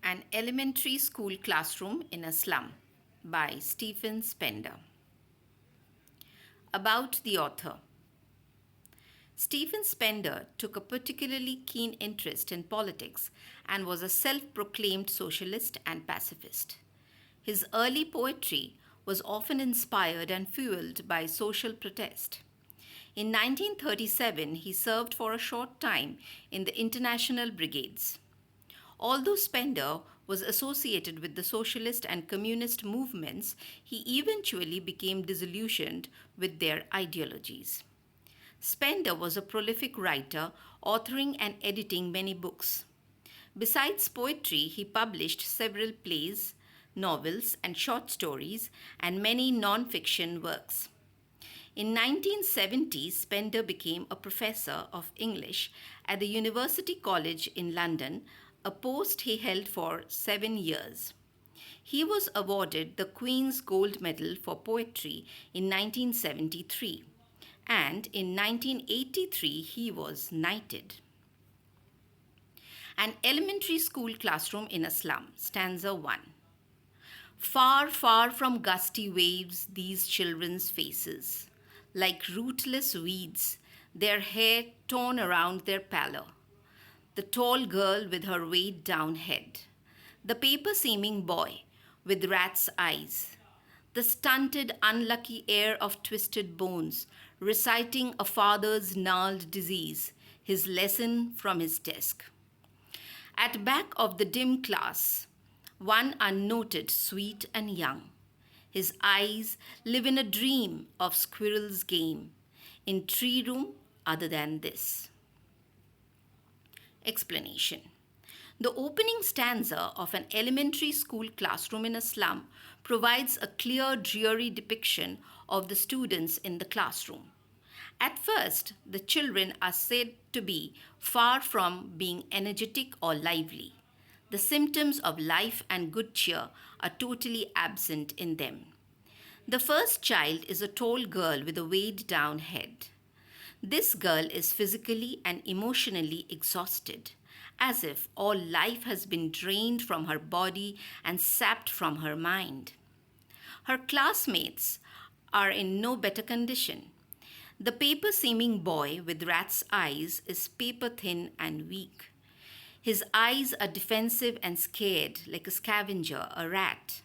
An Elementary School Classroom in a Slum by Stephen Spender. About the author. Stephen Spender took a particularly keen interest in politics and was a self-proclaimed socialist and pacifist. His early poetry was often inspired and fueled by social protest. In 1937, he served for a short time in the International Brigades. Although Spender was associated with the socialist and communist movements, he eventually became disillusioned with their ideologies. Spender was a prolific writer, authoring and editing many books. Besides poetry, he published several plays, novels, and short stories, and many non-fiction works. In 1970, Spender became a professor of English at the University College in London, a post he held for 7 years. He was awarded the Queen's Gold Medal for Poetry in 1973, and in 1983 he was knighted. An Elementary School Classroom in a Slum, stanza 1. Far, far from gusty waves, these children's faces, like rootless weeds, their hair torn around their pallor. The tall girl with her weighed down head, the paper-seeming boy with rat's eyes, the stunted, unlucky heir of twisted bones, reciting a father's gnarled disease, his lesson from his desk. At back of the dim class, one unnoted, sweet and young. His eyes live in a dream of squirrel's game, in tree room other than this. Explanation. The opening stanza of An Elementary School Classroom in a Slum provides a clear, dreary depiction of the students in the classroom. At first, the children are said to be far from being energetic or lively. The symptoms of life and good cheer are totally absent in them. The first child is a tall girl with a weighed down head. This girl is physically and emotionally exhausted, as if all life has been drained from her body and sapped from her mind. Her classmates are in no better condition. The paper-seeming boy with rat's eyes is paper-thin and weak. His eyes are defensive and scared, like a scavenger, a rat.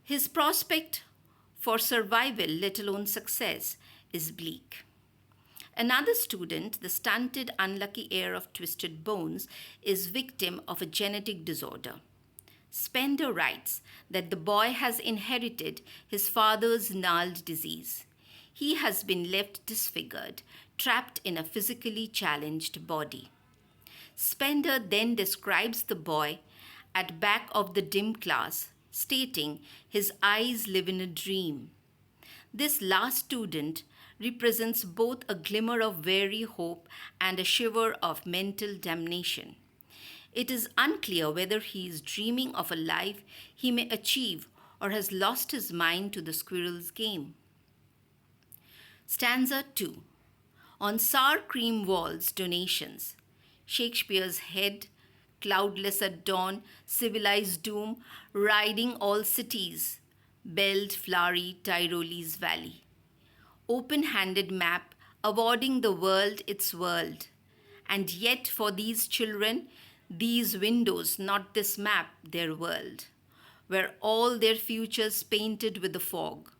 His prospect for survival, let alone success, is bleak. Another student, the stunted, unlucky heir of twisted bones, is victim of a genetic disorder. Spender writes that the boy has inherited his father's gnarled disease. He has been left disfigured, trapped in a physically challenged body. Spender then describes the boy at back of the dim class, stating his eyes live in a dream. This last student represents both a glimmer of weary hope and a shiver of mental damnation. It is unclear whether he is dreaming of a life he may achieve or has lost his mind to the squirrel's game. Stanza 2. On sour cream walls, donations. Shakespeare's head, cloudless at dawn, civilized doom, riding all cities, belled flowery Tyrolese valley. Open-handed map, awarding the world its world. And yet for these children, these windows, not this map, their world, where all their futures painted with the fog,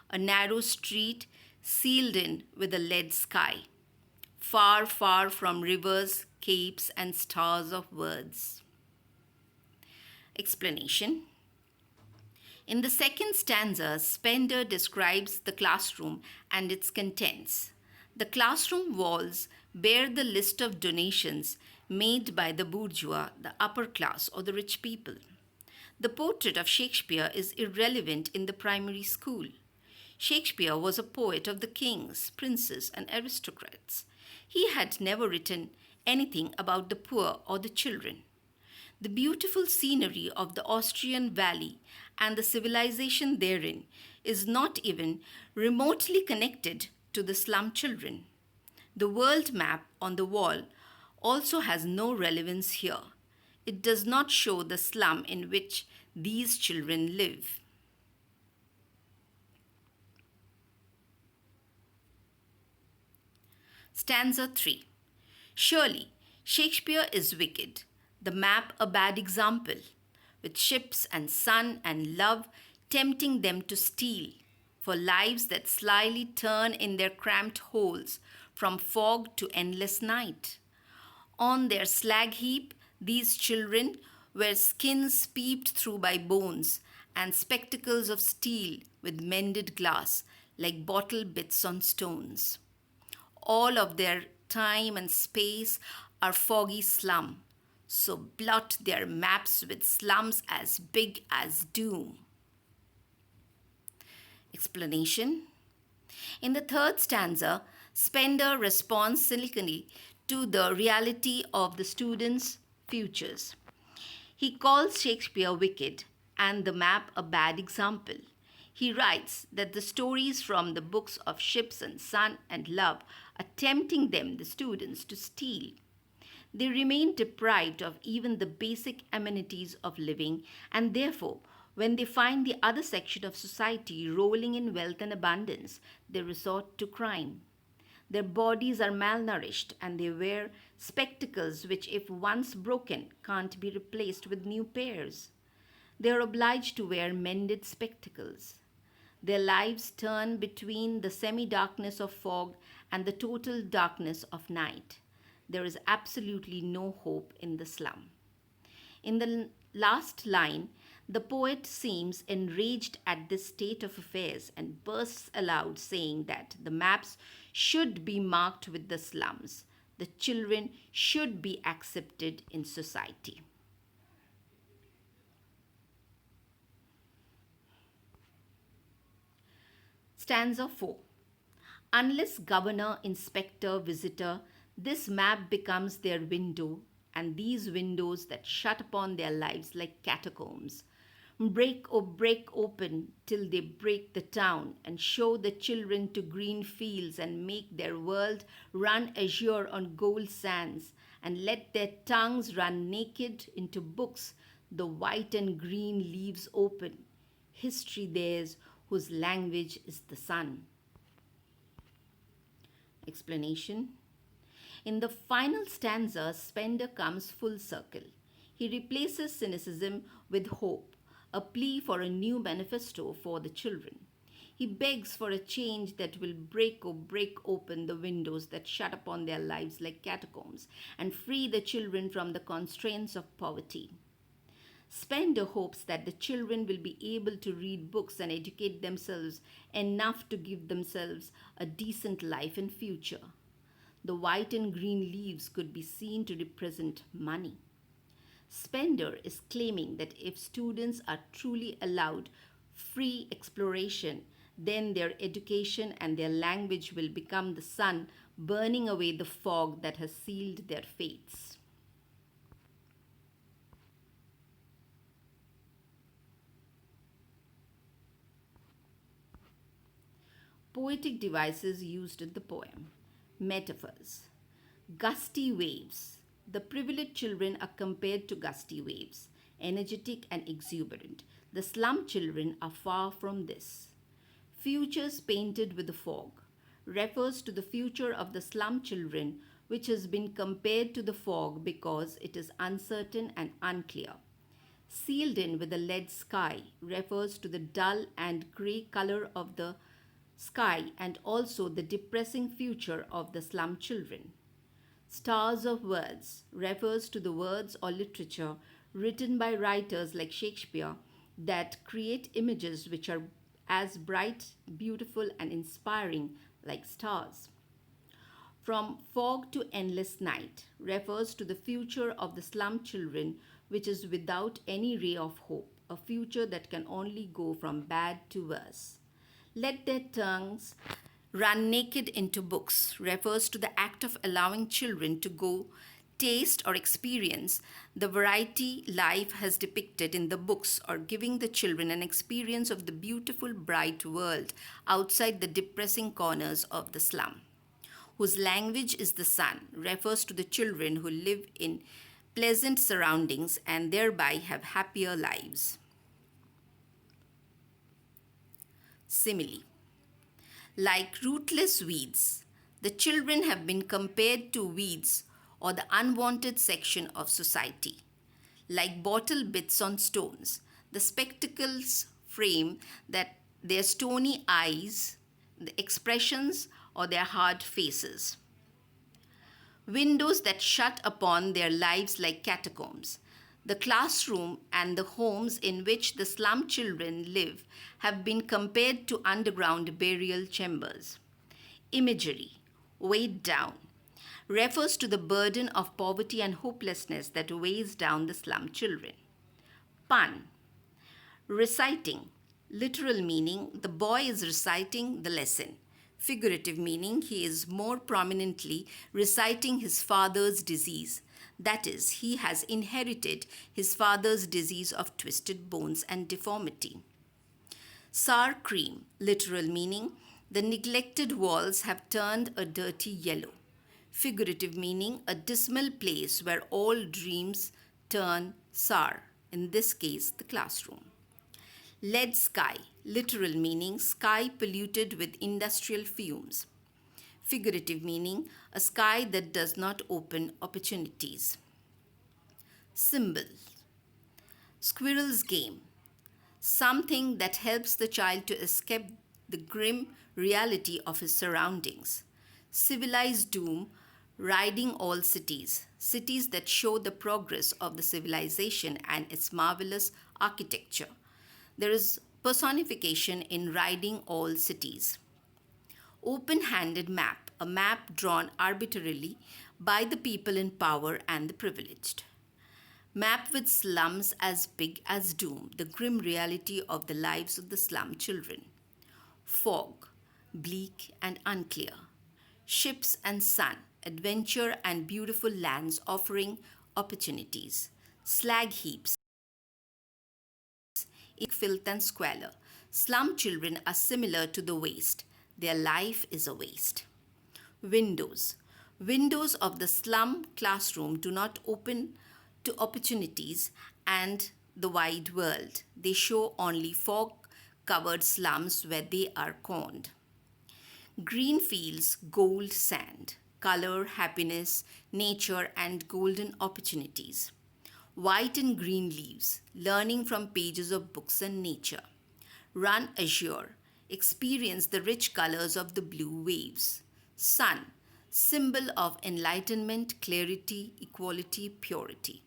a narrow street sealed in with a lead sky, far, far from rivers, capes, and stars of words. Explanation. In the second stanza, Spender describes the classroom and its contents. The classroom walls bear the list of donations made by the bourgeois, the upper class, or the rich people. The portrait of Shakespeare is irrelevant in the primary school. Shakespeare was a poet of the kings, princes, and aristocrats. He had never written anything about the poor or the children. The beautiful scenery of the Austrian valley and the civilization therein is not even remotely connected to the slum children. The world map on the wall also has no relevance here. It does not show the slum in which these children live. Stanza 3. Surely, Shakespeare is wicked, the map a bad example, with ships and sun and love tempting them to steal, for lives that slyly turn in their cramped holes from fog to endless night. On their slag heap, these children were skins peeped through by bones, and spectacles of steel with mended glass, like bottle bits on stones. All of their time and space are foggy slum, so blot their maps with slums as big as doom. Explanation. In the third stanza, Spender responds cynically to the reality of the students' futures. He calls Shakespeare wicked and the map a bad example. He writes that the stories from the books of ships and sun and love are tempting them, the students, to steal. They remain deprived of even the basic amenities of living, and therefore, when they find the other section of society rolling in wealth and abundance, they resort to crime. Their bodies are malnourished and they wear spectacles which, if once broken, can't be replaced with new pairs. They are obliged to wear mended spectacles. Their lives turn between the semi darkness of fog and the total darkness of night. There is absolutely no hope in the slum. In the last line, the poet seems enraged at this state of affairs and bursts aloud, saying that the maps should be marked with the slums. The children should be accepted in society. Stanza 4. Unless governor, inspector, visitor, this map becomes their window, and these windows that shut upon their lives like catacombs. Break open till they break the town and show the children to green fields and make their world run azure on gold sands, and let their tongues run naked into books the white and green leaves open. History theirs whose language is the sun. Explanation. In the final stanza, Spender comes full circle. He replaces cynicism with hope, a plea for a new manifesto for the children. He begs for a change that will break open the windows that shut upon their lives like catacombs and free the children from the constraints of poverty. Spender hopes that the children will be able to read books and educate themselves enough to give themselves a decent life in future. The white and green leaves could be seen to represent money. Spender is claiming that if students are truly allowed free exploration, then their education and their language will become the sun burning away the fog that has sealed their fates. Poetic devices used in the poem. Metaphors. Gusty waves. The privileged children are compared to gusty waves, energetic and exuberant. The slum children are far from this. Futures painted with the fog refers to the future of the slum children, which has been compared to the fog because it is uncertain and unclear. Sealed in with a lead sky refers to the dull and grey color of the sky and also the depressing future of the slum children. Stars of words refers to the words or literature written by writers like Shakespeare that create images which are as bright, beautiful, and inspiring like stars. From fog to endless night refers to the future of the slum children, which is without any ray of hope, a future that can only go from bad to worse. Let their tongues run naked into books refers to the act of allowing children to go taste or experience the variety life has depicted in the books, or giving the children an experience of the beautiful bright world outside the depressing corners of the slum. Whose language is the sun refers to the children who live in pleasant surroundings and thereby have happier lives. Simile. Like rootless weeds, the children have been compared to weeds or the unwanted section of society. Like bottle bits on stones, the spectacles frame that their stony eyes, the expressions, or their hard faces. Windows that shut upon their lives like catacombs. The classroom and the homes in which the slum children live have been compared to underground burial chambers. Imagery, weighed down, refers to the burden of poverty and hopelessness that weighs down the slum children. Pun, reciting, literal meaning the boy is reciting the lesson. Figurative meaning he is more prominently reciting his father's disease. That is, he has inherited his father's disease of twisted bones and deformity. Sour cream, literal meaning the neglected walls have turned a dirty yellow. Figurative meaning a dismal place where all dreams turn sour, in this case, the classroom. Lead sky, literal meaning sky polluted with industrial fumes. Figurative meaning a sky that does not open opportunities. Symbol, squirrel's game, something that helps the child to escape the grim reality of his surroundings. Civilized doom, riding all cities, cities that show the progress of the civilization and its marvelous architecture. There is personification in riding all cities. Open handed map, a map drawn arbitrarily by the people in power and the privileged. Map with slums as big as doom, the grim reality of the lives of the slum children. Fog, bleak and unclear. Ships and sun, adventure and beautiful lands offering opportunities. Slag heaps, filth and squalor. Slum children are similar to the waste. Their life is a waste. Windows. Windows of the slum classroom do not open to opportunities and the wide world. They show only fog-covered slums where they are corned. Green fields, gold sand, color, happiness, nature, and golden opportunities. White and green leaves, learning from pages of books and nature. Run azure, experience the rich colors of the blue waves. Sun, symbol of enlightenment, clarity, equality, purity.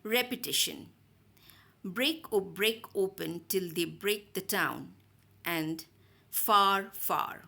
Repetition, break open till they break the town, and far, far.